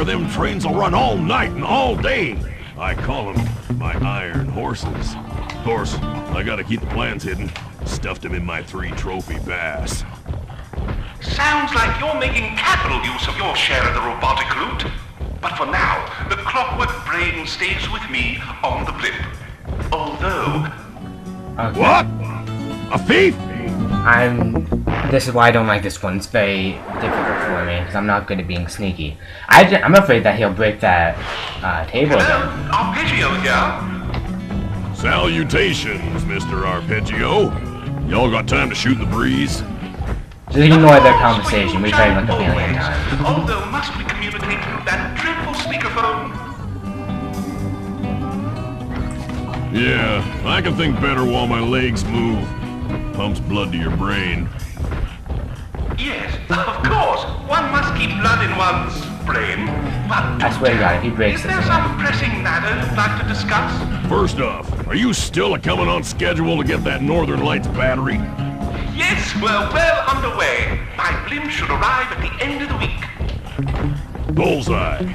Them trains will run all night and all day. I call them my iron horses. Of course, I gotta keep the plans hidden. Stuffed them in my 3 trophy bass. Sounds like you're making capital use of your share of the robotic loot. But for now, the clockwork brain stays with me on the blimp. Although... Okay. What? A thief? This is why I don't like this one. It's very difficult for me, because I'm not good at being sneaky. I'm afraid that he'll break that table Hello, again. Arpeggio here. Salutations, Mr. Arpeggio. Y'all got time to shoot the breeze? Just ignore their conversation. We tried like a million times. Although, must we communicate through that dreadful speakerphone? Yeah, I can think better while my legs move. Pumps blood to your brain. Yes, of course. One must keep blood in one's brain. But I swear to God, if he breaks is this there again. some pressing matter you'd like to discuss? First off, are you still coming on schedule to get that Northern Lights battery? Yes, we're well underway. My blimp should arrive at the end of the week. Bullseye.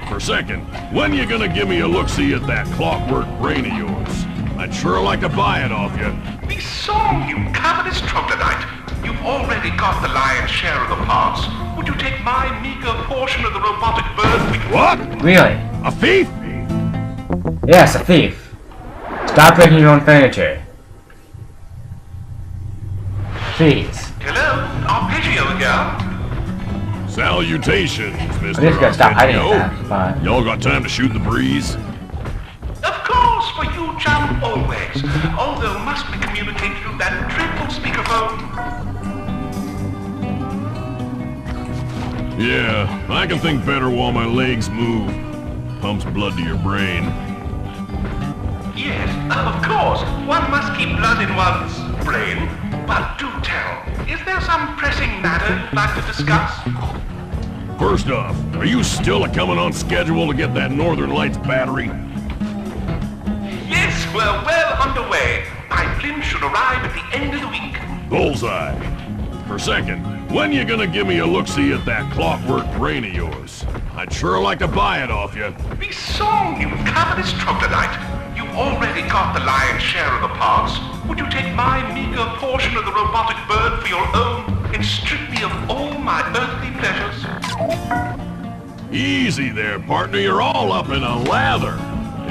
For second, when you gonna give me a look-see at that clockwork brain of yours? I'd sure like to buy it off you. We saw you covetous troglodyte. You've already got the lion's share of the parts. Would you take my meager portion of the robotic bird? What? Really? A thief? Yes, a thief. Stop breaking your own furniture. Please. Hello, Arpeggio here. Salutations, Mr. I'm just gonna stop hiding Arpeggio. that, but... Y'all got time to shoot the breeze? Of course, for you, chum, always. Although, must we communicate through that dreadful speakerphone? Yeah, I can think better while my legs move. Pumps blood to your brain. Yes, of course. One must keep blood in one's brain. But do tell, is there some pressing matter you'd like to discuss? First off, are you still coming on schedule to get that Northern Lights battery? Yes, we're well underway. My blimp should arrive at the end of the week. Bullseye. For second, when you gonna give me a look-see at that clockwork brain of yours? I'd sure like to buy it off you. We saw you covetous troglodyte. You already got the lion's share of the parts. Would you take my meager portion of the robotic bird for your own and strip me of all my earthly pleasures? Easy there, partner. You're all up in a lather.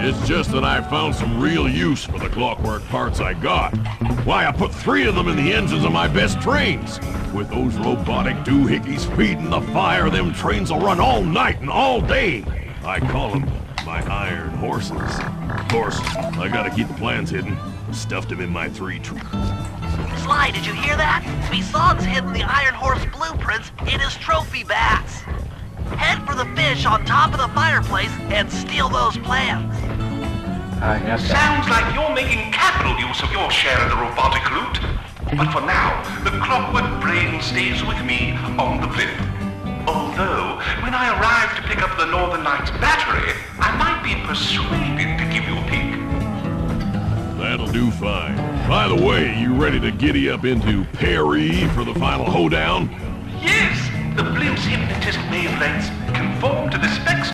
It's just that I found some real use for the clockwork parts I got. Why, I put 3 of them in the engines of my best trains. With those robotic doohickeys feeding the fire, them trains will run all night and all day. I call them my iron horses. Of course, I gotta keep the plans hidden. Stuffed them in my 3 Sly, did you hear that? Bison's hidden the Iron Horse blueprints in his trophy bats. Head for the fish on top of the fireplace and steal those plans. Yes, Sounds like you're making capital use of your share of the robotic loot. But for now, the clockwork brain stays with me on the blimp. Although, when I arrive to pick up the Northern Lights battery, I might be persuaded to give you a peek. That'll do fine. By the way, you ready to giddy up into Perry for the final hoedown? Yes, the blimp's hypnotist wavelengths conform to the specs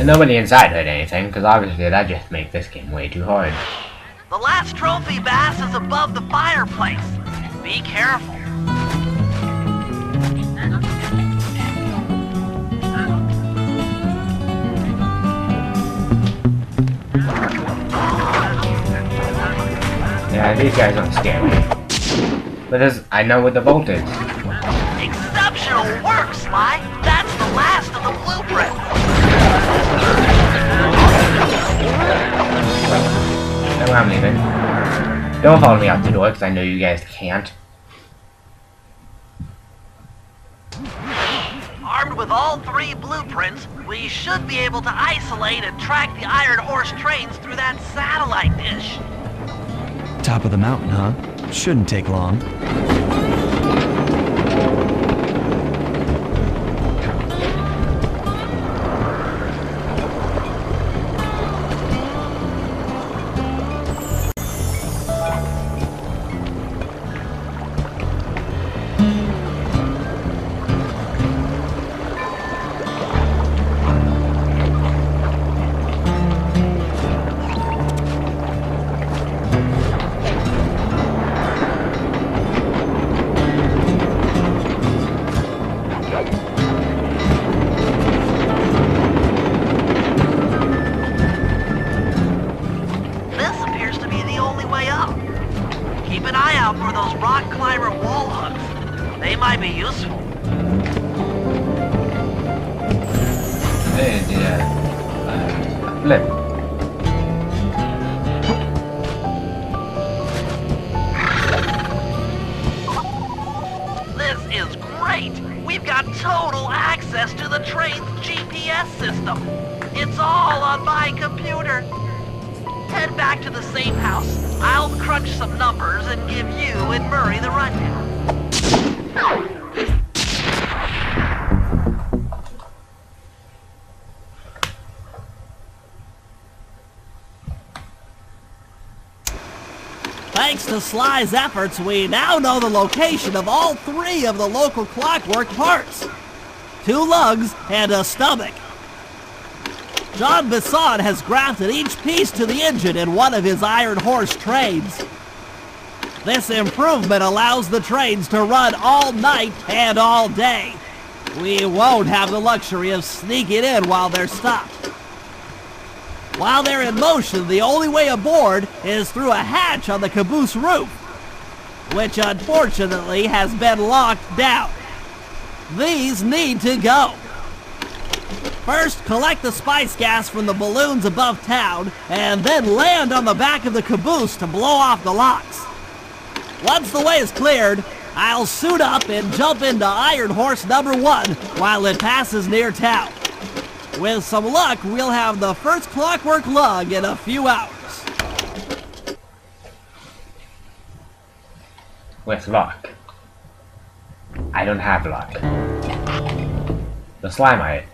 nobody inside heard anything, because obviously that just makes this game way too hard. The last trophy bass is above the fireplace. Be careful. Yeah, these guys don't scare me. But I know what the vault is. Exceptional work, Sly. That's the last of the blueprint. No, I'm leaving. Don't follow me out the door, because I know you guys can't. Armed with all 3 blueprints, we should be able to isolate and track the Iron Horse trains through that satellite dish. Top of the mountain, huh? Shouldn't take long. This is great! We've got total access to the train's GPS system. It's all on my computer. Head back to the safe house. I'll crunch some numbers and give you and Murray the rundown. Thanks to Sly's efforts, we now know the location of all 3 of the local clockwork parts. 2 lugs and a stomach. John Bisson has grafted each piece to the engine in one of his Iron Horse trains. This improvement allows the trains to run all night and all day. We won't have the luxury of sneaking in while they're stopped. While they're in motion, the only way aboard is through a hatch on the caboose roof, which unfortunately has been locked down. These need to go. First, collect the spice gas from the balloons above town, and then land on the back of the caboose to blow off the locks. Once the way is cleared, I'll suit up and jump into Iron Horse number 1 while it passes near town. With some luck, we'll have the first clockwork lug in a few hours. With luck. I don't have luck. The slime might.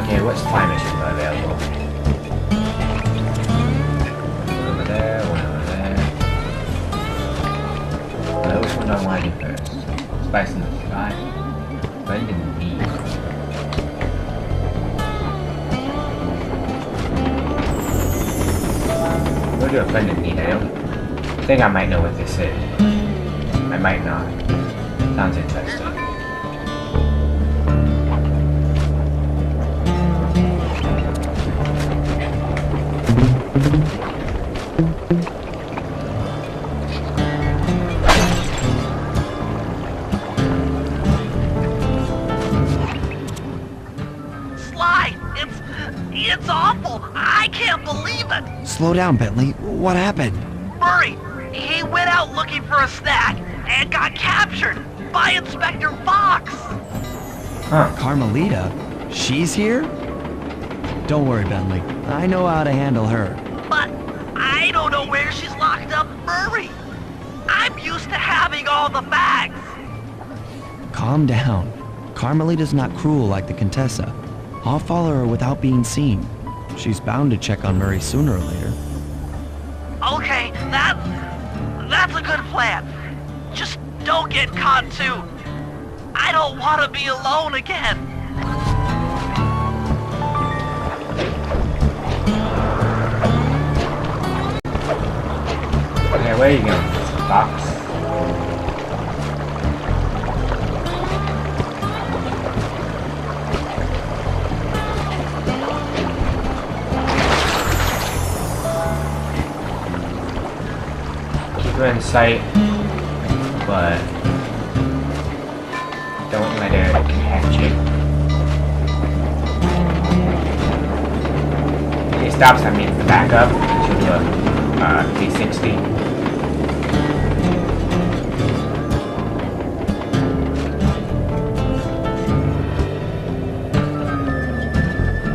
Okay, what slime missions are available? One over there, one over there. Well, which one do I want to do first? Spice in the sky. Find the need. We'll do a friend in need. I don't think I might know what this is. I might not. Sounds interesting. It's awful! I can't believe it! Slow down, Bentley. What happened? Murray! He went out looking for a snack and got captured by Inspector Fox! Huh. Carmelita? She's here? Don't worry, Bentley. I know how to handle her. But I don't know where she's locked up, Murray! I'm used to having all the facts! Calm down. Carmelita's not cruel like the Contessa. I'll follow her without being seen. She's bound to check on Murray sooner or later. Okay, that's a good plan. Just don't get caught too. I don't want to be alone again. Okay, where are you going? Fox? Keep her in sight, but don't let her catch you. If he stops, that means to back up. She'll do a 360.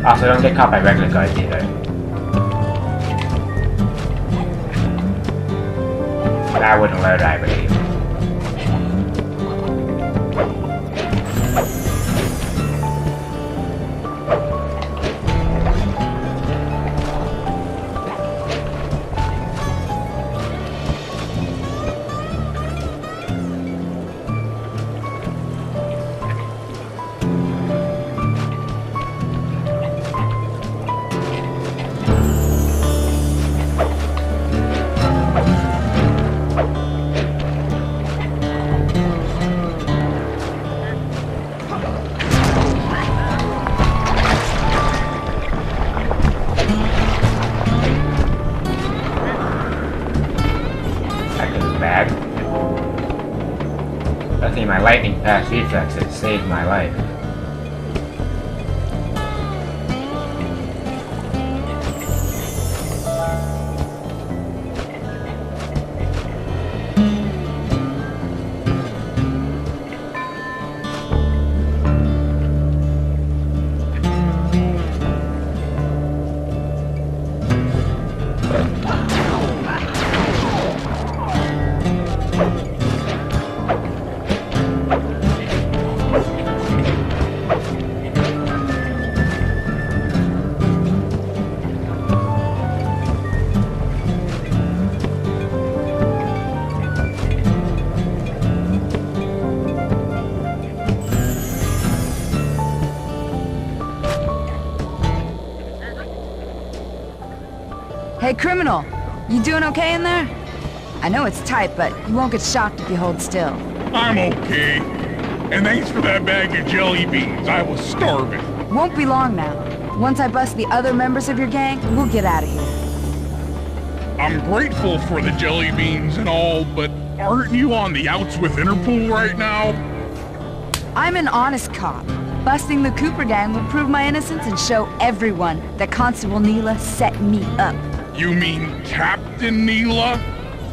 Also, don't get caught by regular guards either. I wouldn't let her die, really. Luckily, my lightning fast reflexes saved my life. Hey, criminal! You doing okay in there? I know it's tight, but you won't get shocked if you hold still. I'm okay. And thanks for that bag of jelly beans. I was starving. Won't be long now. Once I bust the other members of your gang, we'll get out of here. I'm grateful for the jelly beans and all, but aren't you on the outs with Interpol right now? I'm an honest cop. Busting the Cooper gang will prove my innocence and show everyone that Constable Neela set me up. You mean Captain Neela?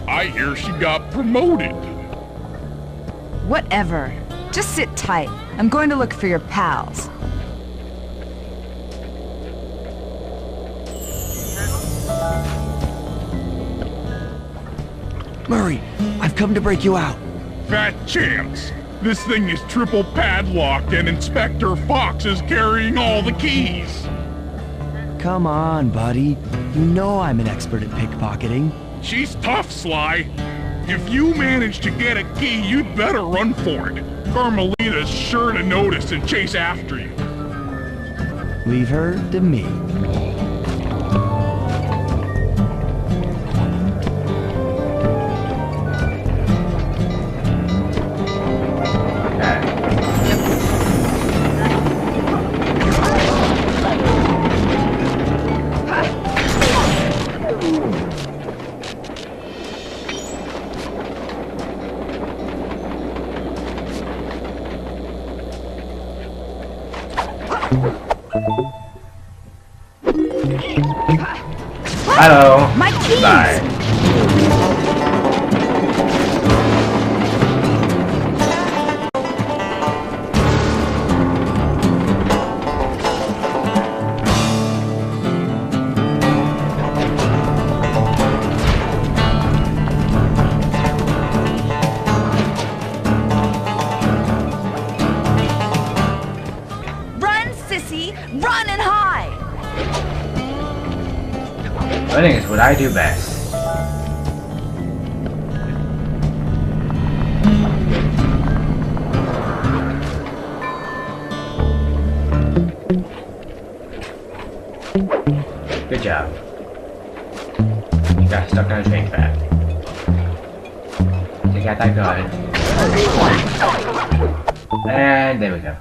I hear she got promoted. Whatever. Just sit tight. I'm going to look for your pals. Murray, I've come to break you out. Fat chance. This thing is triple padlocked and Inspector Fox is carrying all the keys. Come on, buddy. You know I'm an expert at pickpocketing. She's tough, Sly. If you manage to get a key, you'd better run for it. Carmelita's sure to notice and chase after you. Leave her to me. Hello. My keys! Bye. Run, sissy! Run and hide! Running is what I do best. stuck on a train track. Take out that guard. And there we go.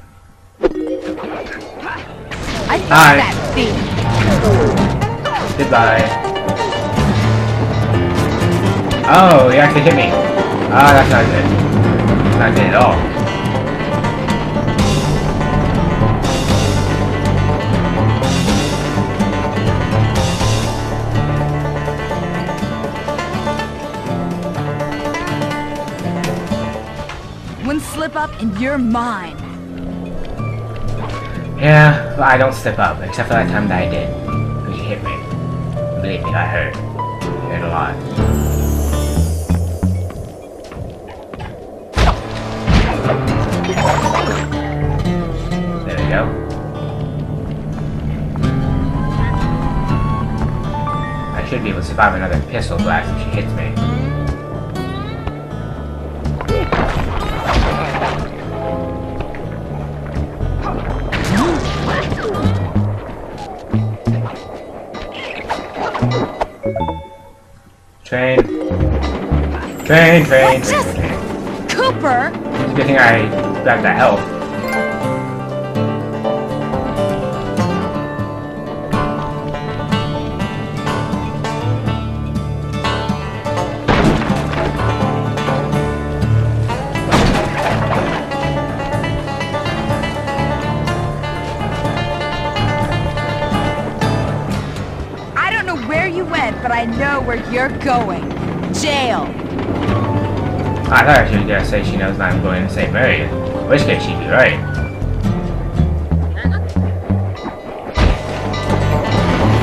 I found that thief. Goodbye. Oh, he actually hit me. Oh, that's not good. Not good at all. One slip up and you're mine. Yeah, but I don't slip up, except for that time that I did. Because you hit me. Believe me, I hurt. It hurt a lot. There we go. I should be able to survive another pistol blast if she hits me. Train. Train. Cooper! It's a good thing I grabbed that health. I don't know where you went, but I know where you're going. Jail. I thought she was gonna say she knows I'm going to save Mary. In which case she'd be right.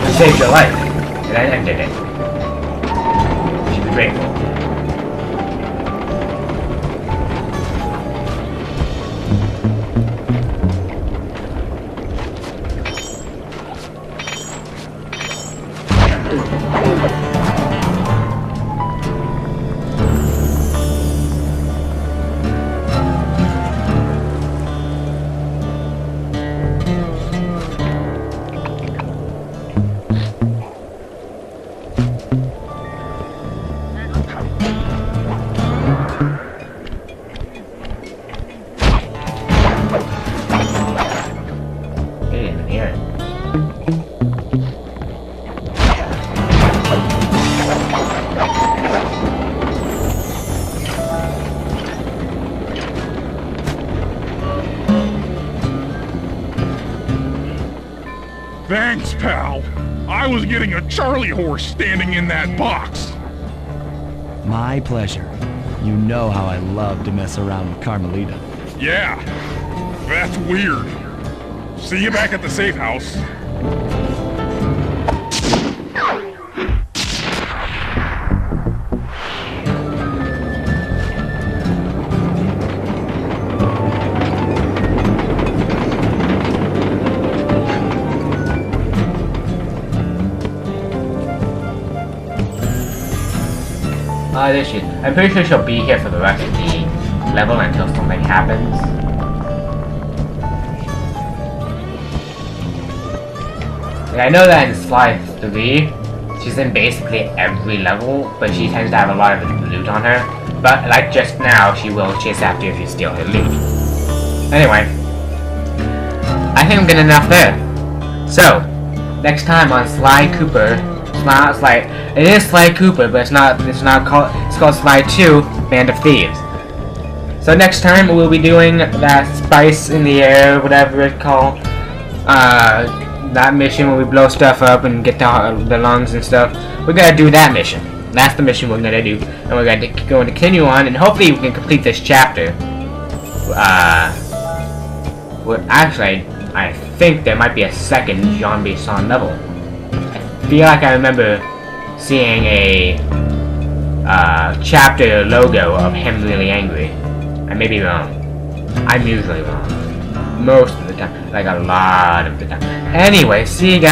You saved your life, and I ended it. She'd be grateful. Thanks, pal. I was getting a Charlie horse standing in that box. My pleasure. You know how I love to mess around with Carmelita. Yeah, that's weird. See you back at the safe house. There she is. I'm pretty sure she'll be here for the rest of the level until something happens. And I know that in Sly 3, she's in basically every level, but she tends to have a lot of loot on her. But like just now, she will chase after you if you steal her loot. Anyway, I think I'm good enough there. So, next time on Sly Cooper, it is Sly Cooper, but it's called Sly 2, Band of Thieves. So next time we'll be doing that spice in the air, whatever it's called. That mission where we blow stuff up and get the lungs and stuff. We're gonna do that mission. That's the mission we're gonna do, and we're gonna continue on, and hopefully we can complete this chapter. Actually, I think there might be a second Jean Bisson level. I feel like I remember seeing a chapter logo of him really angry. I may be wrong. I'm usually wrong. Most of the time. Like a lot of the time. Anyway, see you guys.